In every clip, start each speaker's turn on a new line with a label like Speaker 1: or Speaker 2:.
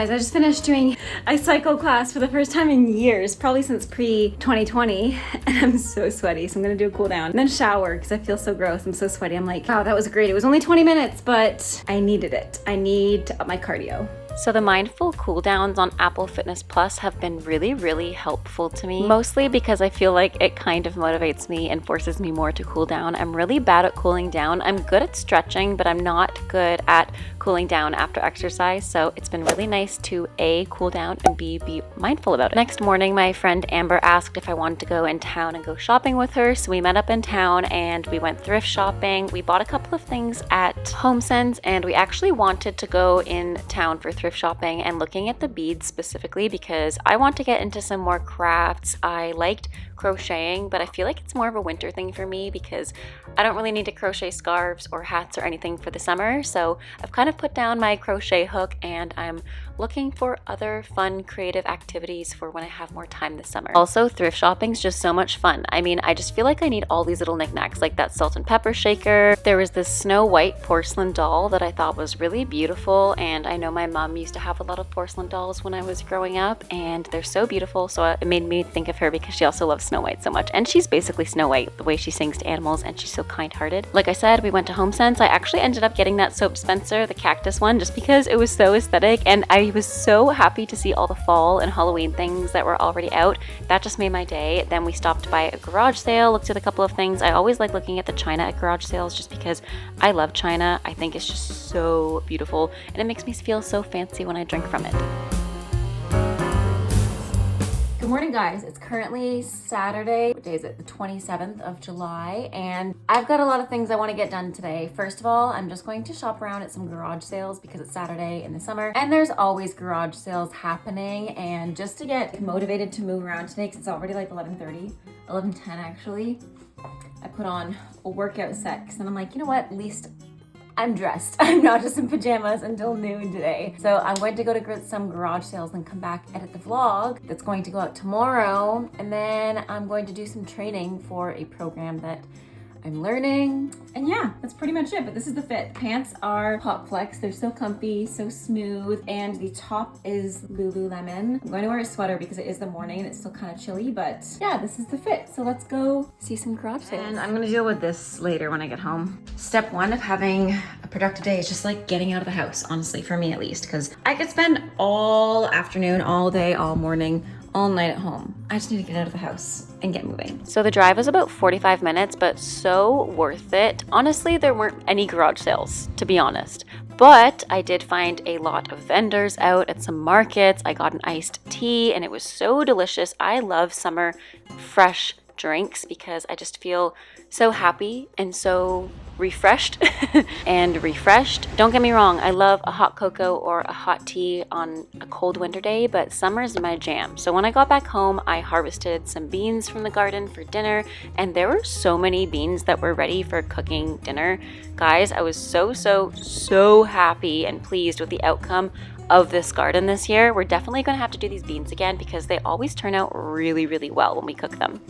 Speaker 1: guys, I just finished doing a cycle class for the first time in years, probably since pre-2020, and I'm so sweaty, so I'm gonna do a cool down and then shower because I feel so gross. I'm so sweaty. I'm like, wow, that was great. It was only 20 minutes, but I needed it. I need to up my cardio.
Speaker 2: So the mindful cool downs on Apple Fitness Plus have been really helpful to me, mostly because I feel like it kind of motivates me and forces me more to cool down. I'm really bad at cooling down. I'm good at stretching, but I'm not good at cooling down after exercise. So it's been really nice to A, cool down, and B, be mindful about it. Next morning, my friend Amber asked if I wanted to go in town and go shopping with her. So we met up in town and we went thrift shopping. We bought a couple of things at HomeSense, and we actually wanted to go in town for thrift shopping and looking at the beads specifically because I want to get into some more crafts. I liked crocheting, but I feel like it's more of a winter thing for me because I don't really need to crochet scarves or hats or anything for the summer. So I've kind of put down my crochet hook and I'm looking for other fun creative activities for when I have more time this summer. Also, thrift shopping's just so much fun. I mean, I just feel like I need all these little knickknacks, like that salt and pepper shaker. There was this Snow White porcelain doll that I thought was really beautiful, and I know my mom used to have a lot of porcelain dolls when I was growing up, and they're so beautiful, so it made me think of her because she also loves Snow White so much, and she's basically Snow White, the way she sings to animals, and she's so kind-hearted. Like I said, we went to HomeSense. I actually ended up getting that soap dispenser, the cactus one, just because it was so aesthetic, and I was so happy to see all the fall and Halloween things that were already out. That just made my day. Then we stopped by a garage sale, looked at a couple of things. I always like looking at the china at garage sales just because I love china. I think it's just so beautiful, and it makes me feel so fancy when I drink from it.
Speaker 1: Good morning, guys. It's currently Saturday. What day is it? The 27th of July, and I've got a lot of things I want to get done today. First of all, I'm just going to shop around at some garage sales because it's Saturday in the summer, and there's always garage sales happening. And just to get motivated to move around today, because it's already like 11:30, 11:10 actually, I put on a workout set because then I'm like, you know what? At least I'm dressed. I'm not just in pajamas until noon today. So I'm going to go to some garage sales and come back, edit the vlog that's going to go out tomorrow. And then I'm going to do some training for a program that I'm learning. And yeah, that's pretty much it. But this is the fit. Pants are Pop Flex. They're so comfy, so smooth. And the top is Lululemon. I'm going to wear a sweater because it is the morning and it's still kind of chilly. But yeah, this is the fit. So let's go see some garage sales. And I'm going to deal with this later when I get home. Step one of having a productive day is just like getting out of the house, honestly, for me at least. Because I could spend all afternoon, all day, all morning, all night at home. I just need to get out of the house and get moving.
Speaker 2: So the drive was about 45 minutes, but so worth it. Honestly, there weren't any garage sales, to be honest. But I did find a lot of vendors out at some markets. I got an iced tea and it was so delicious. I love summer fresh drinks because I just feel so happy and so refreshed Don't get me wrong, I love a hot cocoa or a hot tea on a cold winter day, but summer is my jam. So when I got back home, I harvested some beans from the garden for dinner, and there were so many beans that were ready for cooking dinner. Guys, I was so happy and pleased with the outcome of this garden this year. We're definitely going to have to do these beans again because they always turn out really well when we cook them.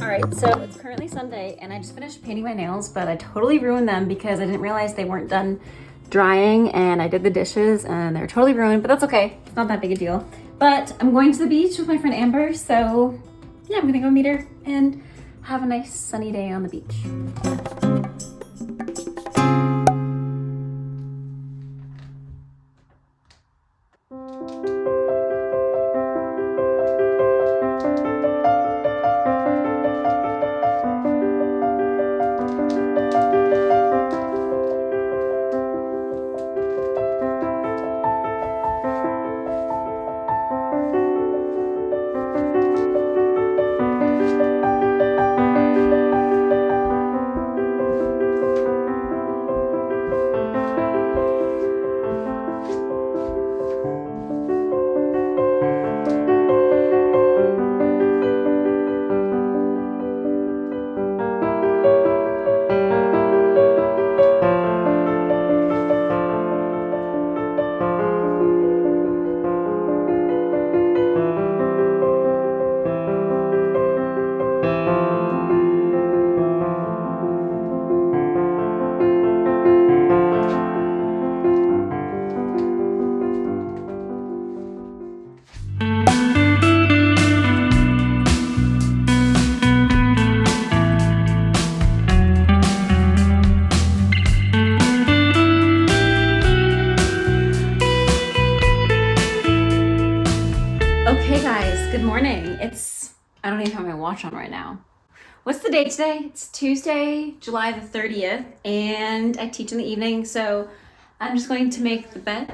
Speaker 1: Alright, so it's currently Sunday and I just finished painting my nails, but I totally ruined them because I didn't realize they weren't done drying, and I did the dishes and they're totally ruined, but that's okay. It's not that big a deal. But I'm going to the beach with my friend Amber, so yeah, I'm gonna go meet her and have a nice sunny day on the beach. Hey guys, good morning. I don't even have my watch on right now. What's the date today? It's Tuesday, July the 30th, and I teach in the evening, so I'm just going to make the bed.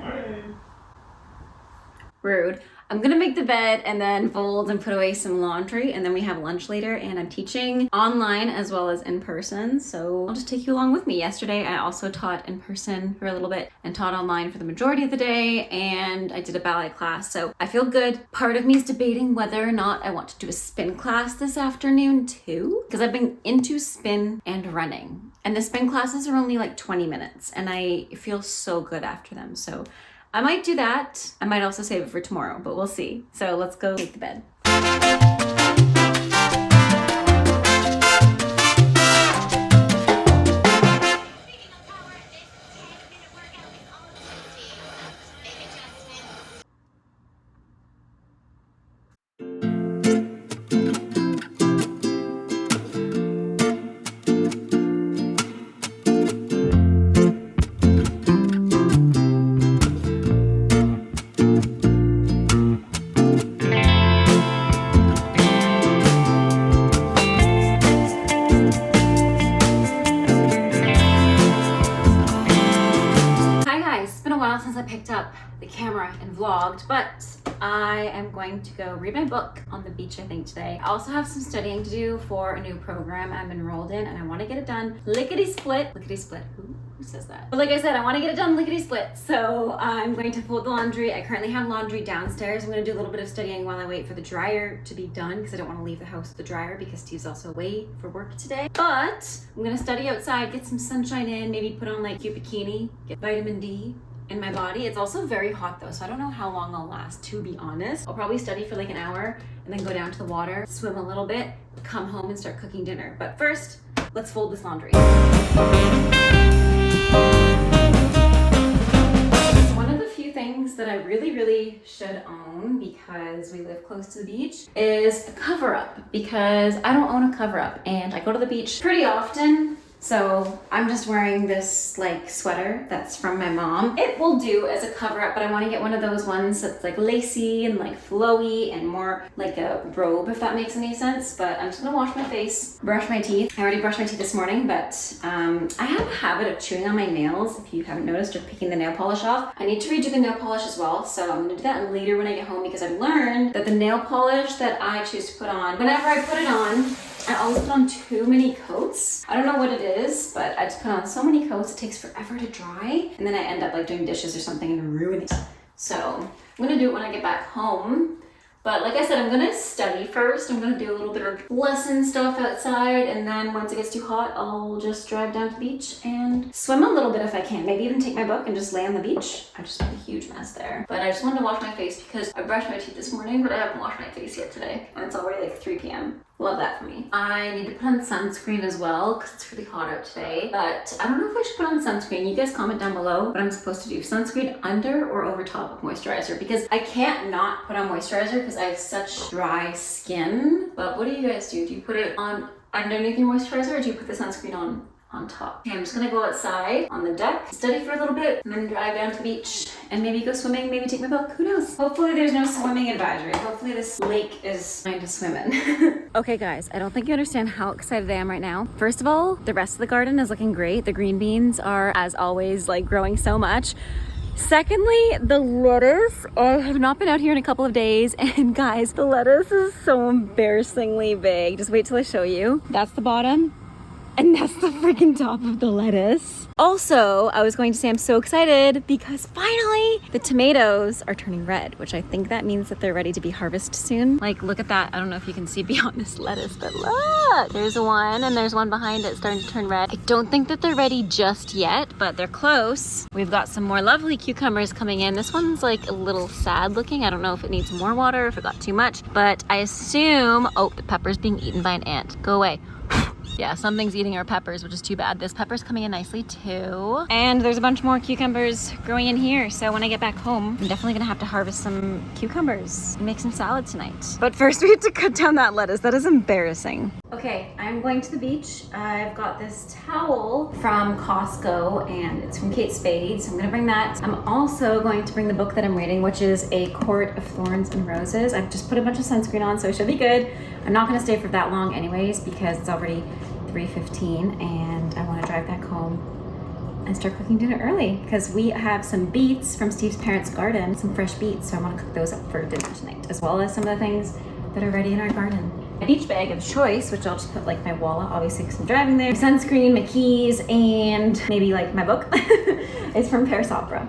Speaker 1: Rude. I'm gonna make the bed and then fold and put away some laundry, and then we have lunch later, and I'm teaching online as well as in person, so I'll just take you along with me. Yesterday I also taught in person for a little bit and taught online for the majority of the day, and I did a ballet class, so I feel good. Part of me is debating whether or not I want to do a spin class this afternoon too, because I've been into spin and running, and the spin classes are only like 20 minutes and I feel so good after them, so I might do that. I might also save it for tomorrow, but we'll see. So let's go make the bed. Since I picked up the camera and vlogged, but I am going to go read my book on the beach, I think, today. I also have some studying to do for a new program I'm enrolled in, and I want to get it done lickety-split. Lickety-split, who says that? But like I said, I want to get it done lickety-split, so I'm going to fold the laundry. I currently have laundry downstairs. I'm going to do a little bit of studying while I wait for the dryer to be done, because I don't want to leave the house with the dryer because Steve's also away for work today. But I'm going to study outside, get some sunshine in, maybe put on like a cute bikini, get vitamin D in my body. It's also very hot though, so I don't know how long I'll last, to be honest. I'll probably study for like an hour and then go down to the water, swim a little bit, come home and start cooking dinner. But first, let's fold this laundry. One of the few things that I really should own, because we live close to the beach, is a cover-up, because I don't own a cover-up and I go to the beach pretty often. So I'm just wearing this like sweater that's from my mom. It will do as a cover up, but I want to get one of those ones that's like lacy and like flowy and more like a robe, if that makes any sense. But I'm just gonna wash my face, brush my teeth. I already brushed my teeth this morning, but I have a habit of chewing on my nails, if you haven't noticed, or picking the nail polish off. I need to redo the nail polish as well, so I'm gonna do that later when I get home, because I've learned that the nail polish that I choose to put on, whenever I put it on, I always put on too many coats. I don't know what it is, but I just put on so many coats, it takes forever to dry, and then I end up like doing dishes or something and ruining it. So I'm gonna do it when I get back home. But like I said, I'm gonna study first. I'm gonna do a little bit of lesson stuff outside, and then once it gets too hot, I'll just drive down to the beach and swim a little bit if I can. Maybe even take my book and just lay on the beach. I just made a huge mess there. But I just wanted to wash my face because I brushed my teeth this morning, but I haven't washed my face yet today. And it's already like 3 p.m. Love that for me. I need to put on sunscreen as well because it's really hot out today. But I don't know if I should put on sunscreen. You guys comment down below what I'm supposed to do. Sunscreen under or over top of moisturizer, because I can't not put on moisturizer because I have such dry skin. But what do you guys do? Do you put it on underneath your moisturizer, or do you put the sunscreen on top? Okay, I'm just gonna go outside on the deck, study for a little bit, and then drive down to the beach and maybe go swimming, maybe take my book, who knows? Hopefully there's no swimming advisory. Hopefully this lake is fine to swim in. Okay guys, I don't think you understand how excited I am right now. First of all, the rest of the garden is looking great. The green beans are, as always, like growing so much. Secondly, the lettuce, I have not been out here in a couple of days, and guys, the lettuce is so embarrassingly big. Just wait till I show you. That's the bottom. And that's the freaking top of the lettuce. Also, I was going to say I'm so excited because finally the tomatoes are turning red, which I think that means that they're ready to be harvested soon. Like, look at that. I don't know if you can see beyond this lettuce, but look, there's one and there's one behind it starting to turn red. I don't think that they're ready just yet, but they're close. We've got some more lovely cucumbers coming in. This one's like a little sad looking. I don't know if it needs more water, if it got too much, but I assume, oh, the pepper's being eaten by an ant. Go away. Yeah, something's eating our peppers, which is too bad. This pepper's coming in nicely too. And there's a bunch more cucumbers growing in here. So when I get back home, I'm definitely gonna have to harvest some cucumbers and make some salad tonight. But first we have to cut down that lettuce. That is embarrassing. Okay Okay, I'm going to the beach. I've got this towel from Costco and it's from Kate Spade, so I'm gonna bring that. I'm also going to bring the book that I'm reading, which is A Court of Thorns and Roses. I've just put a bunch of sunscreen on, so it should be good. I'm not gonna stay for that long anyways because it's already 3:15 and I wanna drive back home and start cooking dinner early because we have some beets from Steve's parents' garden, some fresh beets, so I wanna cook those up for dinner tonight, as well as some of the things that are ready in our garden. My beach bag of choice, which I'll just put like my wallet, obviously because I'm driving there, sunscreen, my keys, and maybe like my book, is from Paris Opera.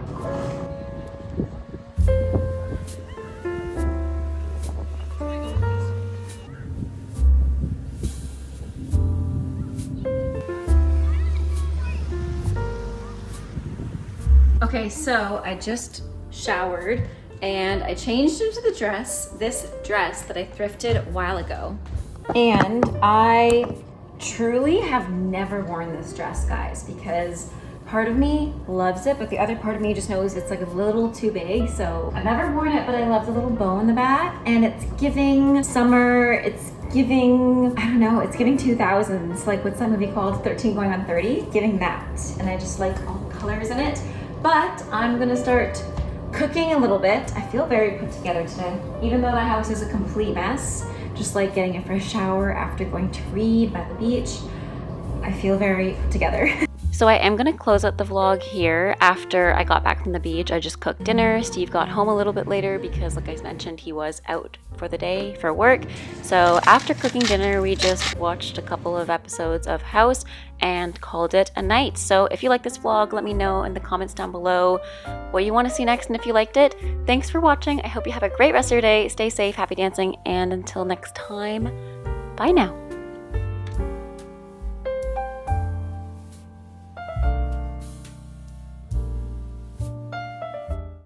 Speaker 1: Okay, so I just showered and I changed into the dress, this dress that I thrifted a while ago. And I truly have never worn this dress, guys, because part of me loves it, but the other part of me just knows it's like a little too big. So I've never worn it, but I love the little bow in the back, and it's giving summer, it's giving, I don't know, it's giving 2000s. Like, what's that movie called? 13 Going on 30? Giving that. And I just like all the colors in it. But I'm gonna start cooking a little bit. I feel very put together today. Even though my house is a complete mess, just like getting a fresh shower after going to read by the beach, I feel very put together.
Speaker 2: So I am going to close out the vlog here. After I got back from the beach, I just cooked dinner. Steve got home a little bit later because, like I mentioned, he was out for the day for work. So after cooking dinner, we just watched a couple of episodes of House and called it a night. So if you like this vlog, let me know in the comments down below what you want to see next and if you liked it. Thanks for watching. I hope you have a great rest of your day. Stay safe, happy dancing, and until next time, bye now.